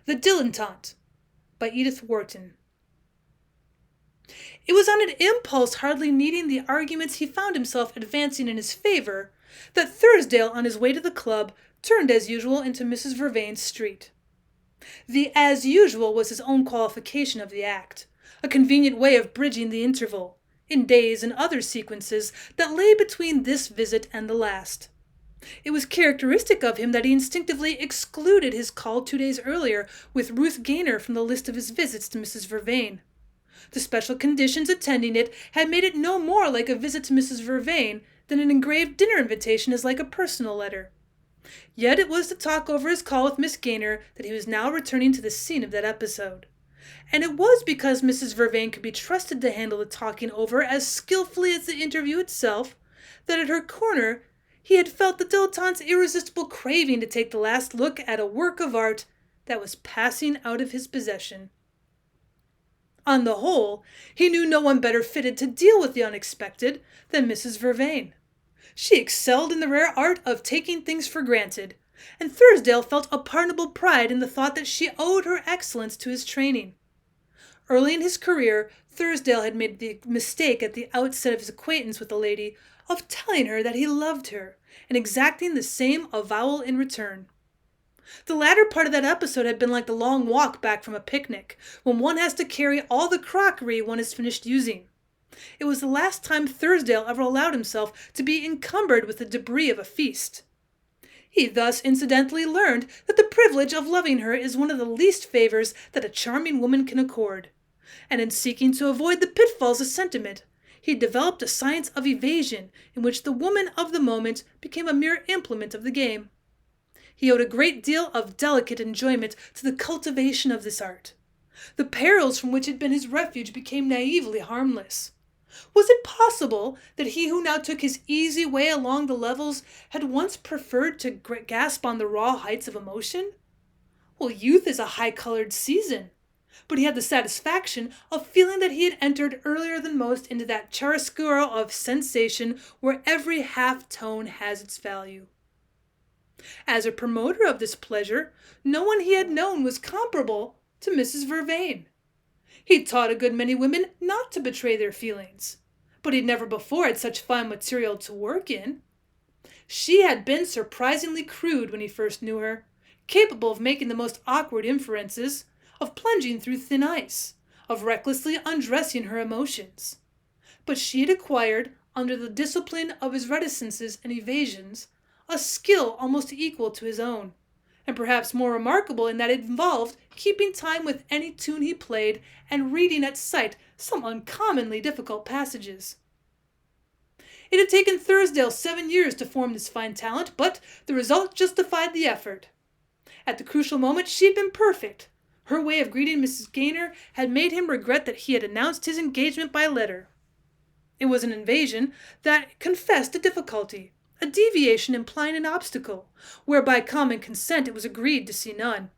The Dilettante by Edith Wharton. It was on an impulse hardly needing the arguments he found himself advancing in his favor that Thursdale, on his way to the club, turned as usual into Mrs. Vervain's street. The as usual was his own qualification of the act, a convenient way of bridging the interval, in days and other sequences, that lay between this visit and the last. It was characteristic of him that he instinctively excluded his call 2 days earlier with Ruth Gaynor from the list of his visits to Mrs. Vervain. The special conditions attending it had made it no more like a visit to Mrs. Vervain than an engraved dinner invitation is like a personal letter. Yet it was to talk over his call with Miss Gaynor that he was now returning to the scene of that episode. And it was because Mrs. Vervain could be trusted to handle the talking over as skillfully as the interview itself that at her corner he had felt the dilettante's irresistible craving to take the last look at a work of art that was passing out of his possession. On the whole, he knew no one better fitted to deal with the unexpected than Mrs. Vervain. She excelled in the rare art of taking things for granted, and Thursdale felt a pardonable pride in the thought that she owed her excellence to his training. Early in his career, Thursdale had made the mistake at the outset of his acquaintance with the lady of telling her that he loved her, and exacting the same avowal in return. The latter part of that episode had been like the long walk back from a picnic, when one has to carry all the crockery one has finished using. It was the last time Thursdale ever allowed himself to be encumbered with the debris of a feast. He thus incidentally learned that the privilege of loving her is one of the least favors that a charming woman can accord, and in seeking to avoid the pitfalls of sentiment, he developed a science of evasion in which the woman of the moment became a mere implement of the game. He owed a great deal of delicate enjoyment to the cultivation of this art. The perils from which had been his refuge became naively harmless. Was it possible that he who now took his easy way along the levels had once preferred to gasp on the raw heights of emotion? Well, youth is a high-colored season, but he had the satisfaction of feeling that he had entered earlier than most into that chiaroscuro of sensation where every half-tone has its value. As a promoter of this pleasure, no one he had known was comparable to Mrs. Vervain. He'd taught a good many women not to betray their feelings, but he'd never before had such fine material to work in. She had been surprisingly crude when he first knew her, capable of making the most awkward inferences, of plunging through thin ice, of recklessly undressing her emotions. But she had acquired, under the discipline of his reticences and evasions, a skill almost equal to his own, and perhaps more remarkable in that it involved keeping time with any tune he played and reading at sight some uncommonly difficult passages. It had taken Thursdale 7 years to form this fine talent, but the result justified the effort. At the crucial moment she had been perfect. Her way of greeting Mrs. Gaynor had made him regret that he had announced his engagement by letter. It was an invasion that confessed a difficulty, a deviation implying an obstacle, where by common consent it was agreed to see none.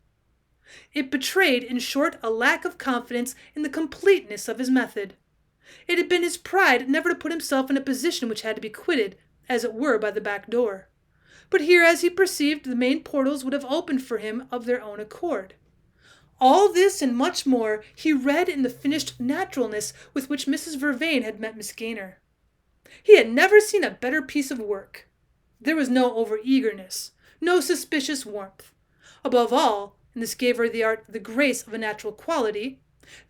It betrayed, in short, a lack of confidence in the completeness of his method. It had been his pride never to put himself in a position which had to be quitted, as it were, by the back door. But here, as he perceived, the main portals would have opened for him of their own accord. All this and much more he read in the finished naturalness with which Mrs. Vervain had met Miss Gaynor. He had never seen a better piece of work. There was no over-eagerness, no suspicious warmth. Above all, and this gave her the art the grace of a natural quality,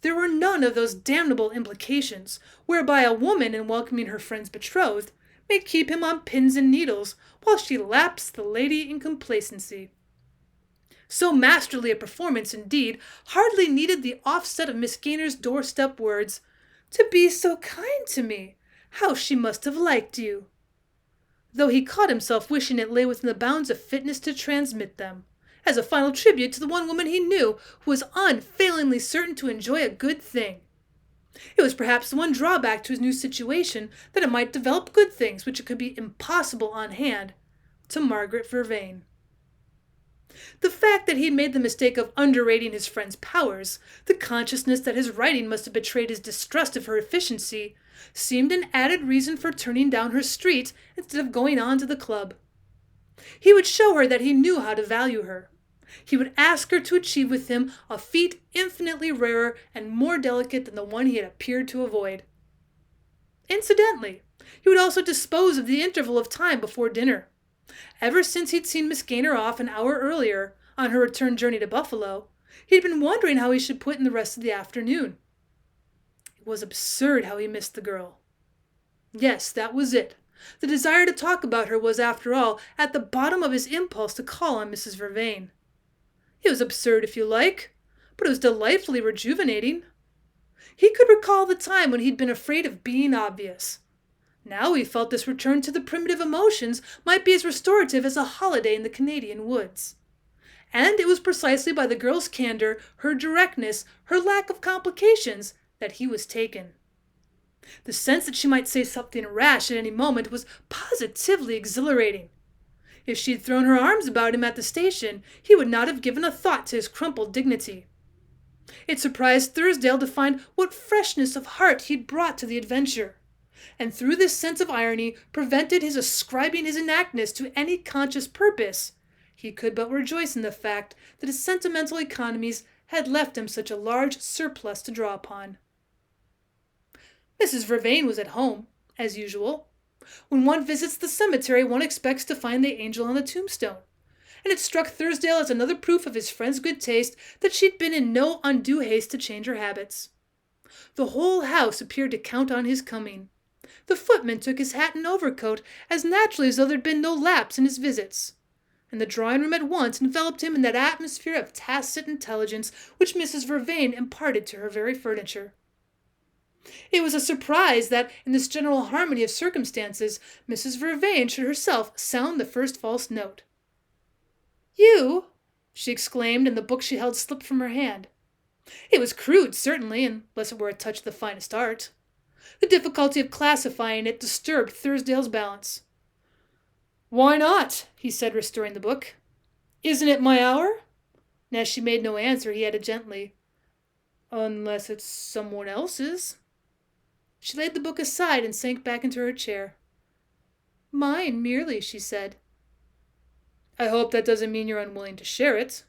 there were none of those damnable implications whereby a woman, in welcoming her friend's betrothed, may keep him on pins and needles while she laps the lady in complacency. So masterly a performance, indeed, hardly needed the offset of Miss Gaynor's doorstep words, "To be so kind to me! How she must have liked you!" though he caught himself wishing it lay within the bounds of fitness to transmit them, as a final tribute to the one woman he knew who was unfailingly certain to enjoy a good thing. It was perhaps the one drawback to his new situation that it might develop good things which it could be impossible on hand to Margaret Vervain. The fact that he had made the mistake of underrating his friend's powers, the consciousness that his writing must have betrayed his distrust of her efficiency, seemed an added reason for turning down her street instead of going on to the club. He would show her that he knew how to value her. He would ask her to achieve with him a feat infinitely rarer and more delicate than the one he had appeared to avoid. Incidentally, he would also dispose of the interval of time before dinner. Ever since he'd seen Miss Gaynor off an hour earlier, on her return journey to Buffalo, he'd been wondering how he should put in the rest of the afternoon. It was absurd how he missed the girl. Yes, that was it. The desire to talk about her was, after all, at the bottom of his impulse to call on Mrs. Vervain. It was absurd, if you like, but it was delightfully rejuvenating. He could recall the time when he'd been afraid of being obvious. Now he felt this return to the primitive emotions might be as restorative as a holiday in the Canadian woods. And it was precisely by the girl's candor, her directness, her lack of complications, that he was taken. The sense that she might say something rash at any moment was positively exhilarating. If she'd thrown her arms about him at the station, he would not have given a thought to his crumpled dignity. It surprised Thursdale to find what freshness of heart he'd brought to the adventure, and through this sense of irony prevented his ascribing his inactness to any conscious purpose. He could but rejoice in the fact that his sentimental economies had left him such a large surplus to draw upon. Mrs. Vervain was at home, as usual. When one visits the cemetery, one expects to find the angel on the tombstone, and it struck Thursdale as another proof of his friend's good taste that she'd been in no undue haste to change her habits. The whole house appeared to count on his coming. The footman took his hat and overcoat as naturally as though there'd been no lapse in his visits, and the drawing-room at once enveloped him in that atmosphere of tacit intelligence which Mrs. Vervain imparted to her very furniture. It was a surprise that, in this general harmony of circumstances, Mrs. Vervain should herself sound the first false note. "You?" she exclaimed, and the book she held slipped from her hand. It was crude, certainly, unless it were a touch of the finest art. The difficulty of classifying it disturbed Thursdale's balance. "Why not?" he said, restoring the book. "Isn't it my hour?" And as she made no answer, he added gently, "Unless it's someone else's." She laid the book aside and sank back into her chair. "Mine, merely," she said. "I hope that doesn't mean you're unwilling to share it."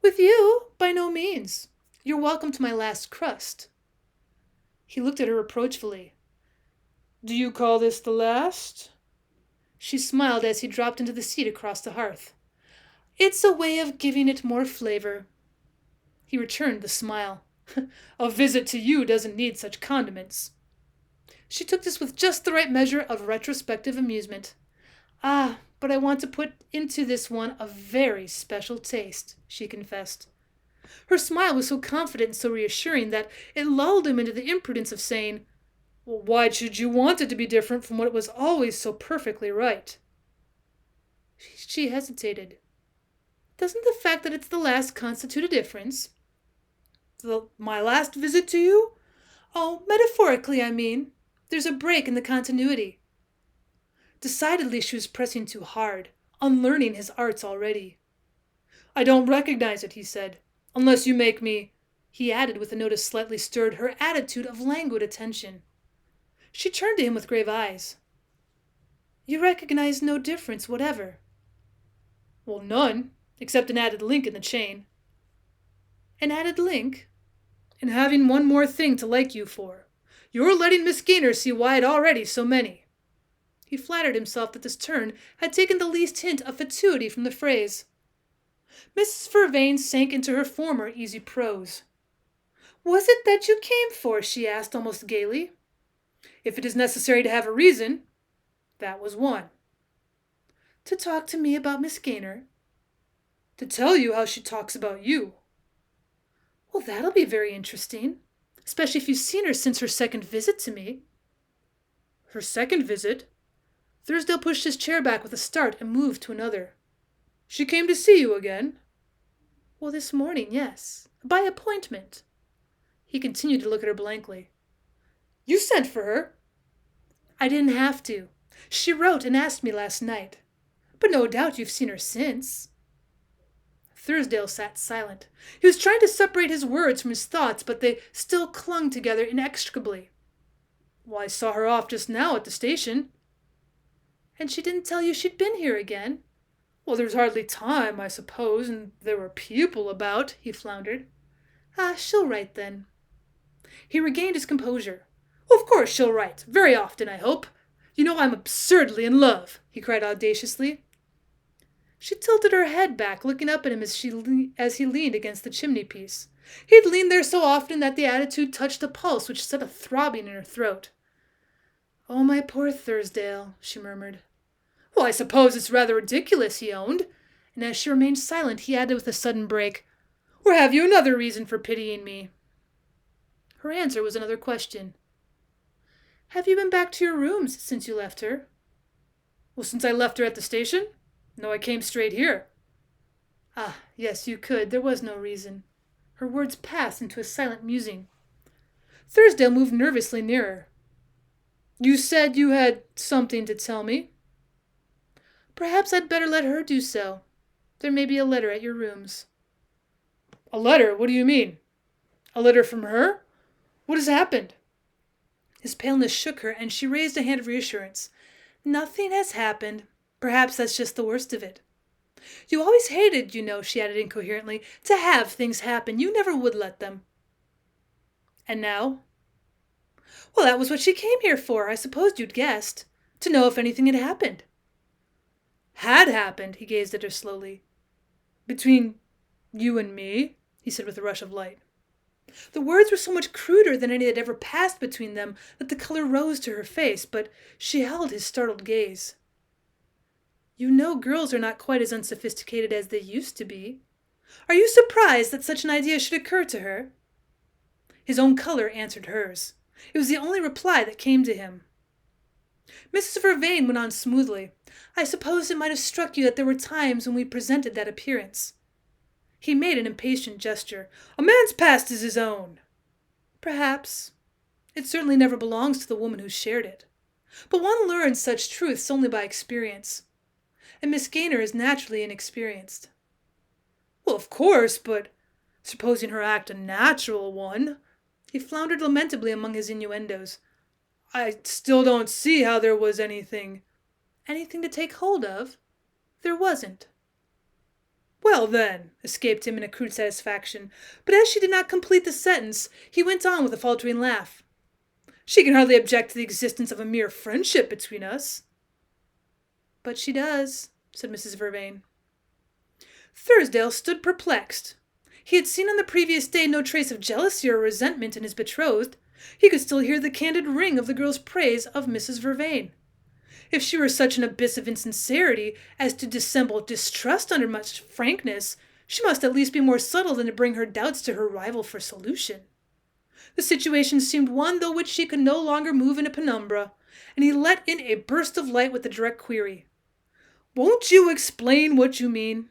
"With you? By no means. You're welcome to my last crust." He looked at her reproachfully. "Do you call this the last?" She smiled as he dropped into the seat across the hearth. "It's a way of giving it more flavor." He returned the smile. "A visit to you doesn't need such condiments." She took this with just the right measure of retrospective amusement. "Ah, but I want to put into this one a very special taste," she confessed. Her smile was so confident and so reassuring that it lulled him into the imprudence of saying, "Well, why should you want it to be different from what was always so perfectly right?" She hesitated. "Doesn't the fact that it's the last constitute a difference?" My last visit to you? Oh, metaphorically, I mean. There's a break in the continuity." Decidedly she was pressing too hard, unlearning his arts already. "I don't recognize it," he said, "unless you make me," he added with a note of slightly stirred her attitude of languid attention. She turned to him with grave eyes. "You recognize no difference whatever?" "Well, none, except an added link in the chain." "An added link?" "And having one more thing to like you for. You're letting Miss Gaynor see why I'd already so many." He flattered himself that this turn had taken the least hint of fatuity from the phrase. Mrs. Vervain sank into her former easy prose. "Was it that you came for?" she asked almost gaily. "If it is necessary to have a reason, that was one." "To talk to me about Miss Gaynor?" "To tell you how she talks about you." "Well, that'll be very interesting, especially if you've seen her since her second visit to me." "Her second visit?" Thursdale pushed his chair back with a start and moved to another. "She came to see you again?" "Well, this morning, yes. By appointment." He continued to look at her blankly. "You sent for her?" "I didn't have to. She wrote and asked me last night. But no doubt you've seen her since." Thursdale sat silent. He was trying to separate his words from his thoughts, but they still clung together inextricably. "Well, I saw her off just now at the station." "And she didn't tell you she'd been here again?" Well, there's hardly time, I suppose, and there were people about, he floundered. Ah, she'll write then. He regained his composure. Well, of course she'll write. Very often, I hope. You know I'm absurdly in love, he cried audaciously. She tilted her head back, looking up at him as he leaned against the chimney-piece. He had leaned there so often that the attitude touched a pulse which set a throbbing in her throat. Oh, my poor Thursdale, she murmured. Well, I suppose it's rather ridiculous, he owned, and as she remained silent, he added with a sudden break, Or have you another reason for pitying me? Her answer was another question. Have you been back to your rooms since you left her? Well, since I left her at the station? No, I came straight here. Ah, yes, you could. There was no reason. Her words passed into a silent musing. Thursdale moved nervously nearer. You said you had something to tell me. Perhaps I'd better let her do so. There may be a letter at your rooms. A letter? What do you mean? A letter from her? What has happened? His paleness shook her, and she raised a hand of reassurance. Nothing has happened. Perhaps that's just the worst of it. You always hated, you know, she added incoherently, to have things happen. You never would let them. And now? Well, that was what she came here for. I supposed you'd guessed. To know if anything had happened. Had happened, he gazed at her slowly. Between you and me, he said with a rush of light. The words were so much cruder than any that had ever passed between them that the color rose to her face, but she held his startled gaze. You know girls are not quite as unsophisticated as they used to be. Are you surprised that such an idea should occur to her? His own color answered hers. It was the only reply that came to him. Mrs. Vervain went on smoothly. I suppose it might have struck you that there were times when we presented that appearance. He made an impatient gesture. A man's past is his own. Perhaps. It certainly never belongs to the woman who shared it. But one learns such truths only by experience. And Miss Gaynor is naturally inexperienced. Well, of course, but supposing her act a natural one. He floundered lamentably among his innuendos. I still don't see how there was anything. Anything to take hold of? There wasn't. Well, then, escaped him in a crude satisfaction, but as she did not complete the sentence, he went on with a faltering laugh. She can hardly object to the existence of a mere friendship between us. But she does, said Mrs. Vervain. Thursdale stood perplexed. He had seen on the previous day no trace of jealousy or resentment in his betrothed. He could still hear the candid ring of the girl's praise of Mrs. Vervain. If she were such an abyss of insincerity as to dissemble distrust under much frankness, she must at least be more subtle than to bring her doubts to her rival for solution. The situation seemed one through which she could no longer move in a penumbra, and he let in a burst of light with the direct query. Won't you explain what you mean?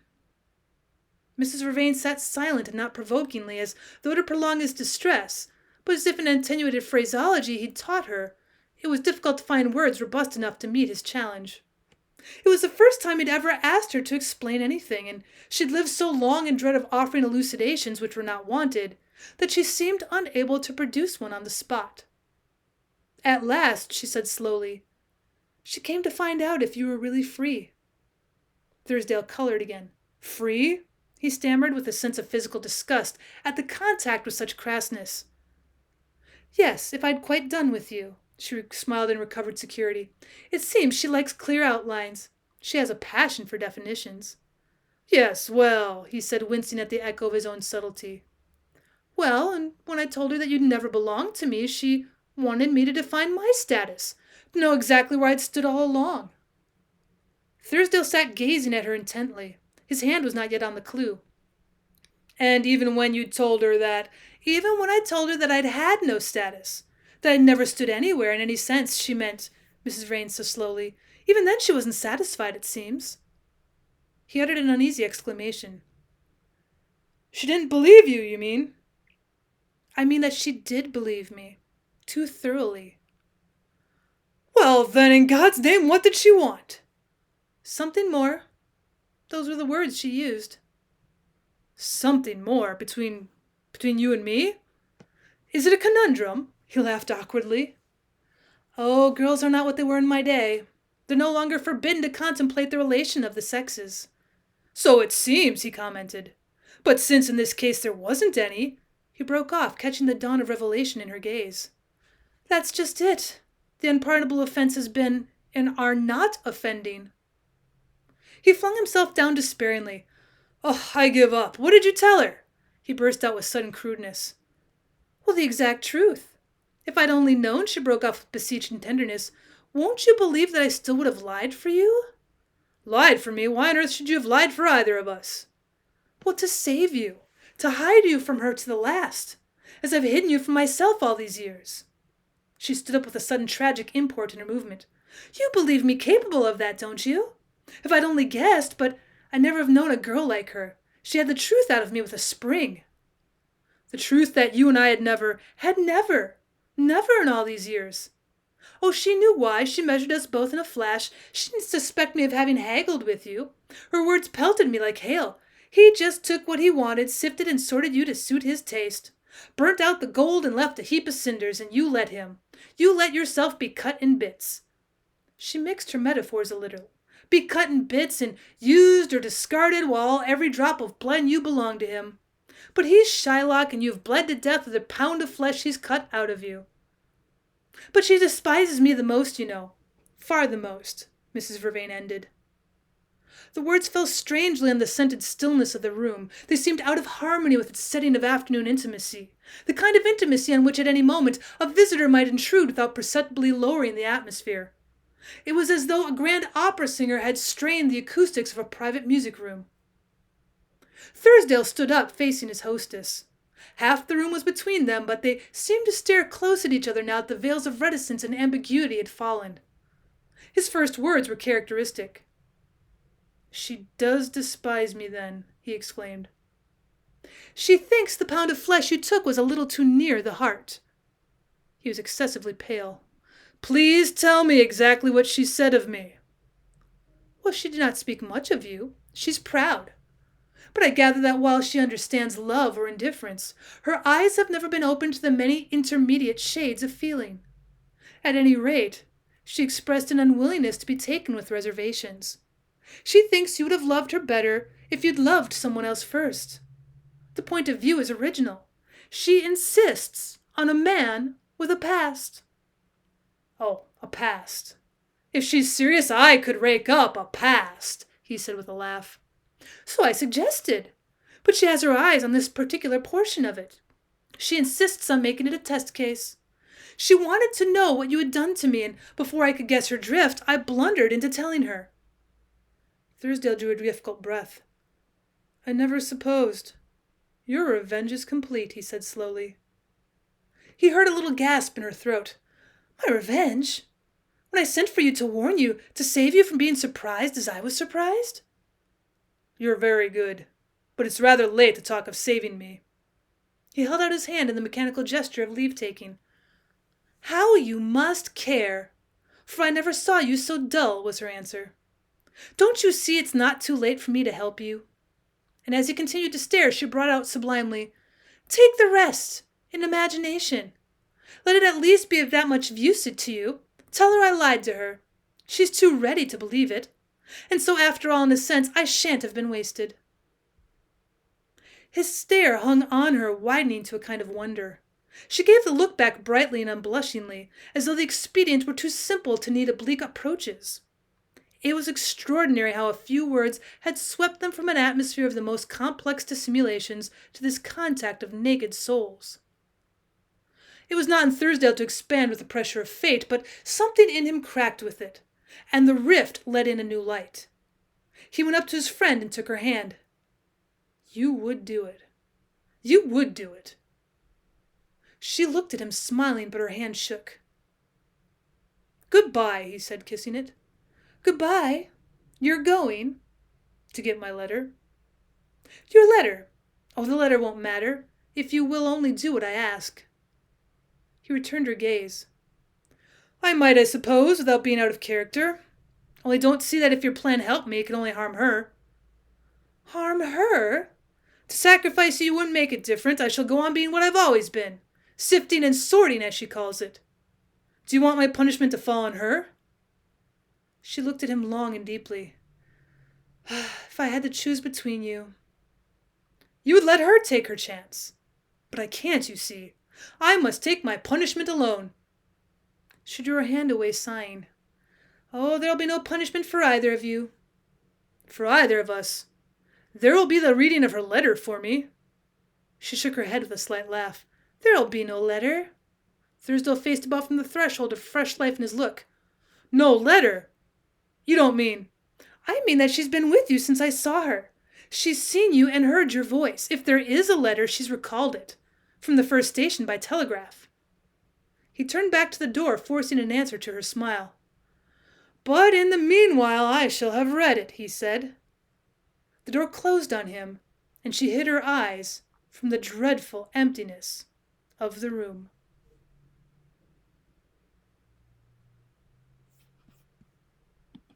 Mrs. Vervain sat silent and not provokingly, as though to prolong his distress, but as if in attenuated phraseology he'd taught her. It was difficult to find words robust enough to meet his challenge. It was the first time he'd ever asked her to explain anything, and she'd lived so long in dread of offering elucidations which were not wanted, that she seemed unable to produce one on the spot. At last, she said slowly, she came to find out if you were really free. Thursdale colored again. Free? He stammered with a sense of physical disgust at the contact with such crassness. Yes, if I'd quite done with you. She smiled in recovered security. It seems she likes clear outlines. She has a passion for definitions. Yes, well, he said, wincing at the echo of his own subtlety. Well, and when I told her that you'd never belonged to me, she wanted me to define my status, to know exactly where I'd stood all along. Thursdale sat gazing at her intently. His hand was not yet on the clue. And even when you told her that, even when I told her that I'd had no status, that I'd never stood anywhere in any sense, she meant, Mrs. Vrain so slowly, even then she wasn't satisfied, it seems. He uttered an uneasy exclamation. She didn't believe you, you mean? I mean that she did believe me. Too thoroughly. Well, then, in God's name, what did she want? Something more. Those were the words she used. Something more between you and me? Is it a conundrum? He laughed awkwardly. Oh, girls are not what they were in my day. They're no longer forbidden to contemplate the relation of the sexes. So it seems, he commented. But since in this case there wasn't any, he broke off, catching the dawn of revelation in her gaze. That's just it. The unpardonable offense has been, and are not offending. He flung himself down despairingly. Oh, I give up. What did you tell her? He burst out with sudden crudeness. Well, the exact truth. If I'd only known, she broke off with beseeching tenderness, won't you believe that I still would have lied for you? Lied for me? Why on earth should you have lied for either of us? Well, to save you. To hide you from her to the last. As I've hidden you from myself all these years. She stood up with a sudden tragic import in her movement. You believe me capable of that, don't you? If I'd only guessed, but I'd never have known a girl like her. She had the truth out of me with a spring. The truth that you and I had never in all these years. Oh, she knew why. She measured us both in a flash. She didn't suspect me of having haggled with you. Her words pelted me like hail. He just took what he wanted, sifted and sorted you to suit his taste. Burnt out the gold and left a heap of cinders, and you let him. You let yourself be cut in bits. She mixed her metaphors a little. Be cut in bits and used or discarded while every drop of blood in you belonged to him. But he's Shylock, and you've bled to death with a pound of flesh he's cut out of you. But she despises me the most, you know. Far the most, Mrs. Vervain ended. The words fell strangely on the scented stillness of the room. They seemed out of harmony with its setting of afternoon intimacy, the kind of intimacy on which at any moment a visitor might intrude without perceptibly lowering the atmosphere. It was as though a grand opera singer had strained the acoustics of a private music room. Thursdale stood up, facing his hostess. Half the room was between them, but they seemed to stare close at each other now that the veils of reticence and ambiguity had fallen. His first words were characteristic. She does despise me, then, he exclaimed. She thinks the pound of flesh you took was a little too near the heart. He was excessively pale. Please tell me exactly what she said of me. Well, she did not speak much of you. She's proud. But I gather that while she understands love or indifference, her eyes have never been opened to the many intermediate shades of feeling. At any rate, she expressed an unwillingness to be taken with reservations. She thinks you would have loved her better if you'd loved someone else first. The point of view is original. She insists on a man with a past. Oh, a past. If she's serious, I could rake up a past, he said with a laugh. So I suggested. But she has her eyes on this particular portion of it. She insists on making it a test case. She wanted to know what you had done to me, and before I could guess her drift, I blundered into telling her. Thursdale drew a difficult breath. I never supposed. Your revenge is complete, he said slowly. He heard a little gasp in her throat. My revenge? When I sent for you to warn you, to save you from being surprised as I was surprised? You're very good, but it's rather late to talk of saving me. He held out his hand in the mechanical gesture of leave-taking. How you must care! For I never saw you so dull, was her answer. Don't you see it's not too late for me to help you? And as he continued to stare, she brought out sublimely, Take the rest, in imagination. Let it at least be of that much use to you. Tell her I lied to her. She's too ready to believe it. And so after all, in a sense, I shan't have been wasted. His stare hung on her, widening to a kind of wonder. She gave the look back brightly and unblushingly, as though the expedient were too simple to need oblique approaches. It was extraordinary how a few words had swept them from an atmosphere of the most complex dissimulations to this contact of naked souls. It was not in Thursdale to expand with the pressure of fate, but something in him cracked with it, and the rift let in a new light. He went up to his friend and took her hand. You would do it. You would do it. She looked at him, smiling, but her hand shook. Goodbye, he said, kissing it. Goodbye. You're going? To get my letter. Your letter. Oh, the letter won't matter, if you will only do what I ask. He returned her gaze. I might, I suppose, without being out of character. Only don't see that if your plan helped me, it can only harm her. Harm her? To sacrifice you wouldn't make it different. I shall go on being what I've always been. Sifting and sorting, as she calls it. Do you want my punishment to fall on her? She looked at him long and deeply. If I had to choose between you. You would let her take her chance. But I can't, you see. I must take my punishment alone. She drew her hand away, sighing. Oh, there'll be no punishment for either of you. For either of us. There will be the reading of her letter for me. She shook her head with a slight laugh. There'll be no letter. Thursdale faced about from the threshold, a fresh life in his look. No letter? You don't mean... I mean that she's been with you since I saw her. She's seen you and heard your voice. If there is a letter, she's recalled it. From the first station by telegraph. He turned back to the door, forcing an answer to her smile. But in the meanwhile I shall have read it, he said. The door closed on him, and she hid her eyes from the dreadful emptiness of the room.